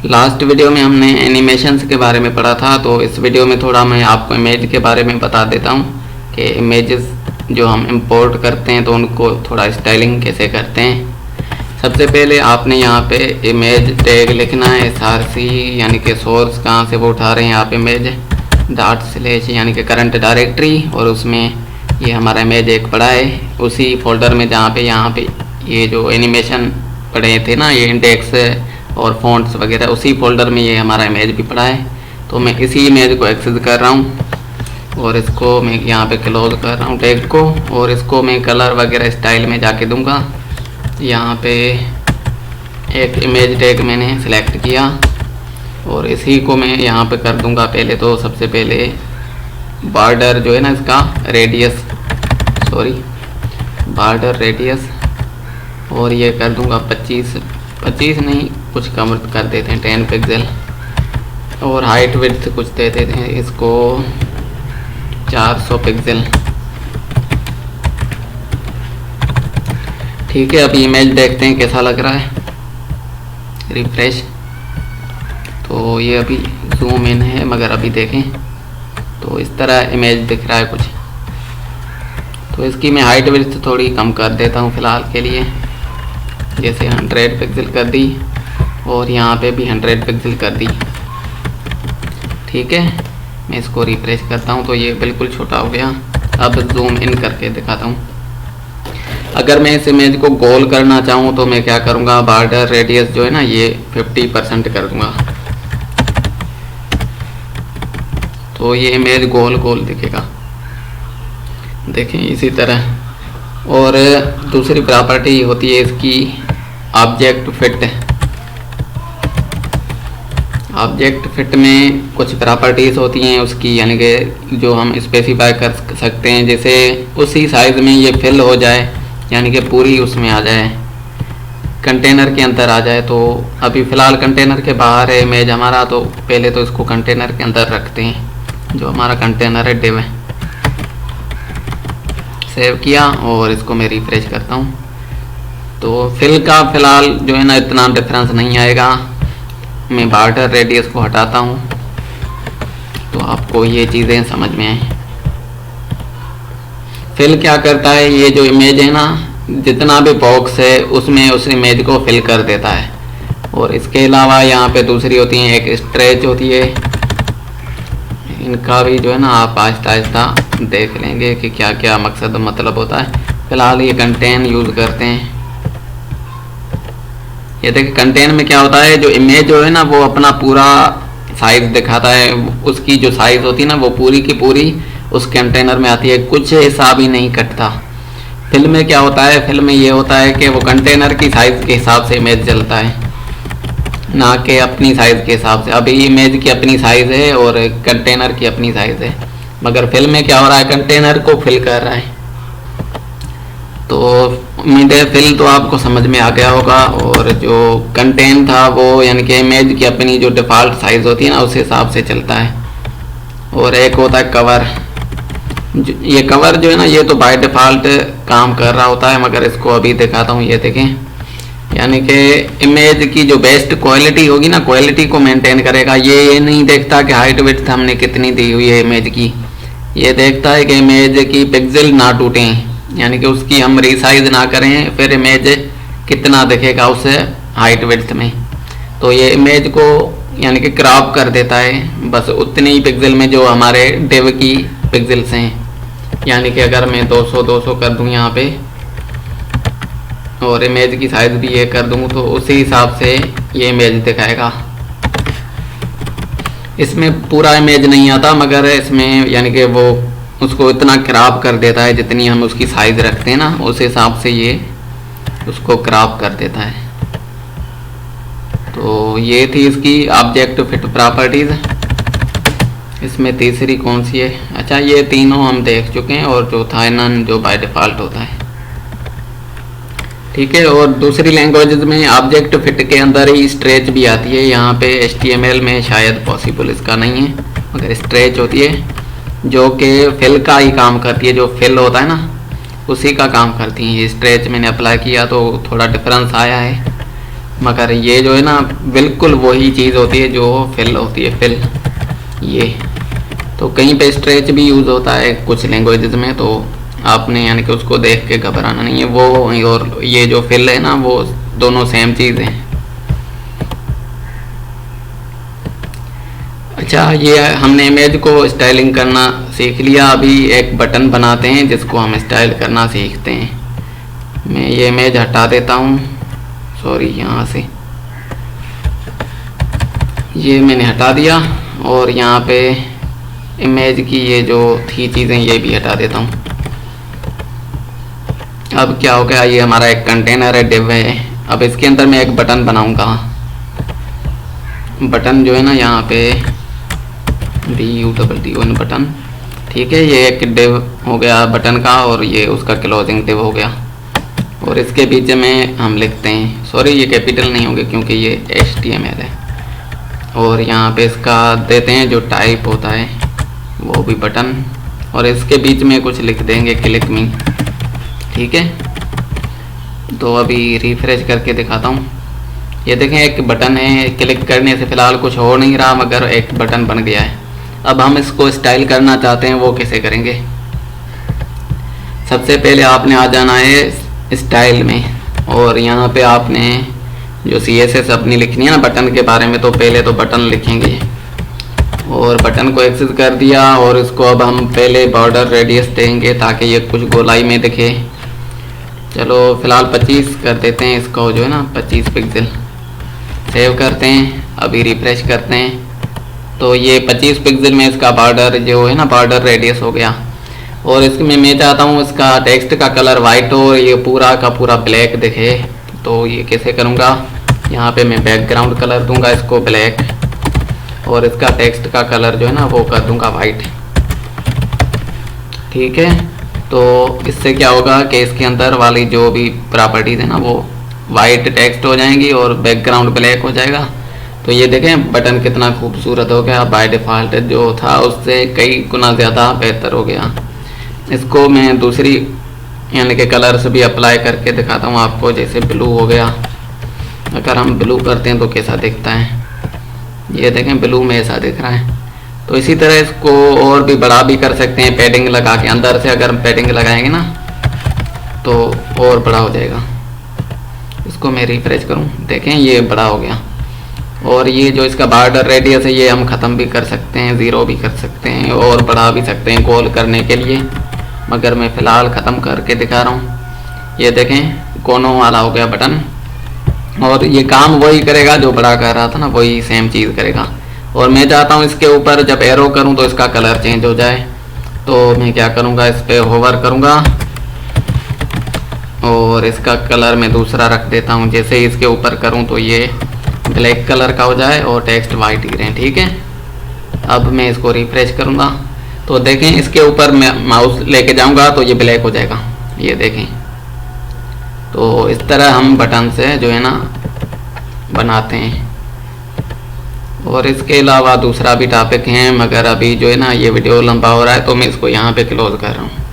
Last video में हमने animations के बारे में पढ़ा था, तो इस वीडियो में थोड़ा मैं आपको इमेज के बारे में बता देता हूँ कि इमेजेस जो हम इंपोर्ट करते हैं तो उनको थोड़ा स्टाइलिंग कैसे करते हैं। सबसे पहले आपने यहाँ पे इमेज टैग लिखना है, SRC यानी कि सोर्स कहाँ से वो उठा रहे हैं आप इमेज, // यानी कि करंट डायरेक्टरी, और उसमें ये हमारा इमेज एक पड़ा है उसी फोल्डर में जहाँ पे यहाँ पे ये जो एनिमेशन पढ़े थे ना, ये इंडेक्स और फॉन्ट्स वगैरह, उसी फोल्डर में ये हमारा इमेज भी पड़ा है। तो मैं इसी इमेज को एक्सेस कर रहा हूँ और इसको मैं यहाँ पे क्लोज कर रहा हूँ टैग को, और इसको मैं कलर वगैरह स्टाइल में जाके दूंगा। यहाँ पे एक इमेज टैग मैंने सेलेक्ट किया और इसी को मैं यहाँ पे कर दूंगा। पहले तो सबसे पहले बॉर्डर जो है ना इसका रेडियस, बॉर्डर रेडियस, और ये कर दूंगा 25 नहीं, कुछ कम कर देते हैं 10 पिक्सल, और हाइट विड्थ कुछ दे देते हैं इसको 400 पिक्सल। ठीक है, अभी इमेज देखते हैं कैसा लग रहा है। रिफ्रेश, तो ये अभी जूम इन है, मगर अभी देखें तो इस तरह इमेज दिख रहा है कुछ। तो इसकी मैं हाइट विड्थ थोड़ी कम कर देता हूँ फ़िलहाल के लिए, जैसे 100 पिक्सल कर दी, और यहाँ पे भी 100 पिक्सल कर दी। ठीक है, मैं इसको रिफ्रेश करता हूँ तो ये बिल्कुल छोटा हो गया। अब जूम इन करके दिखाता हूँ। अगर मैं इस इमेज को गोल करना चाहूँ तो मैं क्या करूँगा, बॉर्डर रेडियस जो है ना ये 50% कर दूँगा, तो ये इमेज गोल गोल दिखेगा। देखें इसी तरह। और दूसरी प्रॉपर्टी होती है इसकी ऑब्जेक्ट फिट। ऑब्जेक्ट फिट में कुछ प्रॉपर्टीज़ होती हैं उसकी, यानी कि जो हम स्पेसिफाई कर सकते हैं, जैसे उसी साइज़ में ये फिल हो जाए, यानी कि पूरी उसमें आ जाए, कंटेनर के अंदर आ जाए। तो अभी फ़िलहाल कंटेनर के बाहर है इमेज हमारा, तो पहले तो इसको कंटेनर के अंदर रखते हैं। जो हमारा कंटेनर है डिव है, सेव किया और इसको मैं रिफ्रेश करता हूँ। तो फिल का फ़िलहाल जो है ना इतना डिफरेंस नहीं आएगा। मैं बॉर्डर रेडियस को हटाता हूँ तो आपको ये चीज़ें समझ में आए। फिल क्या करता है, ये जो इमेज है ना, जितना भी बॉक्स है उसमें उस इमेज को फिल कर देता है। और इसके अलावा यहाँ पे दूसरी होती है, एक स्ट्रेच होती है। इनका भी जो है ना आप आहिस्ता आहिस्ता देख लेंगे कि क्या क्या मकसद मतलब होता है। फ़िलहाल ये कंटेन यूज़ करते हैं। ये देखिए कंटेन में क्या होता है, जो इमेज जो है ना वो अपना पूरा साइज़ दिखाता है। उसकी जो साइज़ होती है ना वो पूरी की पूरी उस कंटेनर में आती है, कुछ हिसाब ही नहीं कटता। फिल्म में क्या होता है, फिल्म में ये होता है कि वो कंटेनर की साइज़ के हिसाब से इमेज चलता है, ना कि अपनी साइज़ के हिसाब से। अभी इमेज की अपनी साइज़ है और कंटेनर की अपनी साइज़ है, मगर फिल्म में क्या हो रहा है, कंटेनर को फिल कर रहा है। तो उम्मीद है फिल तो आपको समझ में आ गया होगा। और जो कंटेन था वो यानी कि इमेज की अपनी जो डिफ़ॉल्ट साइज़ होती है ना उस हिसाब से चलता है। और एक होता है कवर। ये कवर जो है ना ये तो बाय डिफ़ॉल्ट काम कर रहा होता है, मगर इसको अभी दिखाता हूँ। ये देखें, यानी कि इमेज की जो बेस्ट क्वालिटी होगी ना, क्वालिटी को मेंटेन करेगा। ये नहीं देखता कि हाइट विड्थ हमने कितनी दी हुई है इमेज की, ये देखता है कि इमेज की पिक्सल ना टूटें, यानी कि उसकी हम रीसाइज ना करें, फिर इमेज कितना दिखेगा उस हाइट विड्थ में। तो ये इमेज को यानी कि क्रॉप कर देता है बस उतनी ही पिक्सल में जो हमारे डिव की पिक्सल्स हैं। यानी कि अगर मैं 200 कर दूँ यहाँ पे और इमेज की साइज़ भी ये कर दूँ तो उसी हिसाब से ये इमेज दिखाएगा। इसमें पूरा इमेज नहीं आता, मगर इसमें यानी कि वो उसको इतना क्रॉप कर देता है जितनी हम उसकी साइज़ रखते हैं ना उस हिसाब से ये उसको क्रॉप कर देता है। तो ये थी इसकी ऑब्जेक्ट फिट प्रॉपर्टीज़। इसमें तीसरी कौन सी है, अच्छा ये तीनों हम देख चुके हैं, और चौथा नन जो बाय डिफ़ॉल्ट होता है। ठीक है, और दूसरी लैंग्वेजेस में ऑब्जेक्ट फिट के अंदर ही स्ट्रेच भी आती है। यहाँ पे HTML में शायद पॉसिबल इसका नहीं है, मगर स्ट्रेच होती है जो कि फिल का ही काम करती है। जो फिल होता है ना उसी का काम करती हैं। ये स्ट्रेच मैंने अप्लाई किया तो थोड़ा डिफरेंस आया है। मगर ये जो है ना बिल्कुल वही चीज़ होती है जो फिल होती है, फिल। ये तो कहीं पे स्ट्रेच भी यूज़ होता है कुछ लैंग्वेजेस में, तो आपने यानी कि उसको देख के घबराना नहीं है। वो और ये जो फिल है ना वो दोनों सेम चीज़ है। अच्छा, ये हमने इमेज को स्टाइलिंग करना सीख लिया। अभी एक बटन बनाते हैं जिसको हम स्टाइल करना सीखते हैं। मैं ये इमेज हटा देता हूँ, सॉरी, यहाँ से ये मैंने हटा दिया और यहाँ पे इमेज की ये जो थी चीज़ें ये भी हटा देता हूँ। अब क्या हो गया, ये हमारा एक कंटेनर है, डिव है। अब इसके अंदर मैं एक बटन बनाऊँगा। बटन जो है ना यहाँ पे DUTN बटन, ठीक है। ये एक डिव हो गया बटन का और ये उसका क्लोजिंग डिव हो गया। और इसके बीच में हम लिखते हैं, सॉरी ये कैपिटल नहीं होंगे क्योंकि ये HTML है। और यहाँ पे इसका देते हैं जो टाइप होता है वो भी बटन, और इसके बीच में कुछ लिख देंगे क्लिक मी, ठीक है। तो अभी रिफ्रेश करके दिखाता हूँ। ये देखें एक बटन है, क्लिक करने से फ़िलहाल कुछ हो नहीं रहा मगर एक बटन बन गया है। अब हम इसको स्टाइल करना चाहते हैं, वो कैसे करेंगे। सबसे पहले आपने आ जाना है स्टाइल में, और यहाँ पे आपने जो CSS अपनी लिखनी है ना बटन के बारे में, तो पहले तो बटन लिखेंगे और बटन को एक्सेस कर दिया। और इसको अब हम पहले बॉर्डर रेडियस देंगे ताकि ये कुछ गोलाई में दिखे। चलो फ़िलहाल 25 कर देते हैं इसको, जो है ना 25 पिक्सल। सेव करते हैं, अभी रिफ्रेश करते हैं तो ये 25 पिक्सल में इसका बॉर्डर जो है ना बॉर्डर रेडियस हो गया। और इसमें मैं चाहता हूँ इसका टेक्स्ट का कलर वाइट हो, ये पूरा का पूरा ब्लैक दिखे। तो ये कैसे करूँगा, यहाँ पे मैं बैकग्राउंड कलर दूंगा इसको ब्लैक, और इसका टेक्स्ट का कलर जो है ना वो कर दूंगा वाइट, ठीक है। तो इससे क्या होगा कि इसके अंदर वाली जो भी प्रॉपर्टीज़ है ना वो वाइट टेक्स्ट हो जाएंगी और बैकग्राउंड ब्लैक हो जाएगा। तो ये देखें बटन कितना खूबसूरत हो गया, बाय डिफ़ॉल्ट जो था उससे कई गुना ज़्यादा बेहतर हो गया। इसको मैं दूसरी यानी कि कलर से भी अप्लाई करके दिखाता हूँ आपको। जैसे ब्लू हो गया, अगर हम ब्लू करते हैं तो कैसा दिखता है, ये देखें ब्लू में ऐसा दिख रहा है। तो इसी तरह इसको और भी बड़ा भी कर सकते हैं पैडिंग लगा के। अंदर से अगर हम पैडिंग लगाएंगे ना तो और बड़ा हो जाएगा। इसको मैं रिफ्रेश करूं, देखें ये बड़ा हो गया। और ये जो इसका बॉर्डर रेडियस है ये हम ख़त्म भी कर सकते हैं, ज़ीरो भी कर सकते हैं और बढ़ा भी सकते हैं गोल करने के लिए, मगर मैं फ़िलहाल ख़त्म करके दिखा रहा हूँ। ये देखें कोनों वाला हो गया बटन, और ये काम वही करेगा जो बड़ा कर रहा था ना, वही सेम चीज़ करेगा। और मैं चाहता हूँ इसके ऊपर जब एरो करूँ तो इसका कलर चेंज हो जाए। तो मैं क्या करूँगा, इस पर होवर करूँगा और इसका कलर मैं दूसरा रख देता हूँ। जैसे ही इसके ऊपर करूँ तो ये ब्लैक कलर का हो जाए और टेक्स्ट वाइट ही रहे, ठीक है। अब मैं इसको रिफ्रेश करूँगा तो देखें इसके ऊपर मैं माउस लेके जाऊँगा तो ये ब्लैक हो जाएगा, ये देखें। तो इस तरह हम बटन से जो है ना बनाते हैं। और इसके अलावा दूसरा भी टॉपिक है, मगर अभी जो है ना ये वीडियो लंबा हो रहा है तो मैं इसको यहाँ पे क्लोज़ कर रहा हूँ।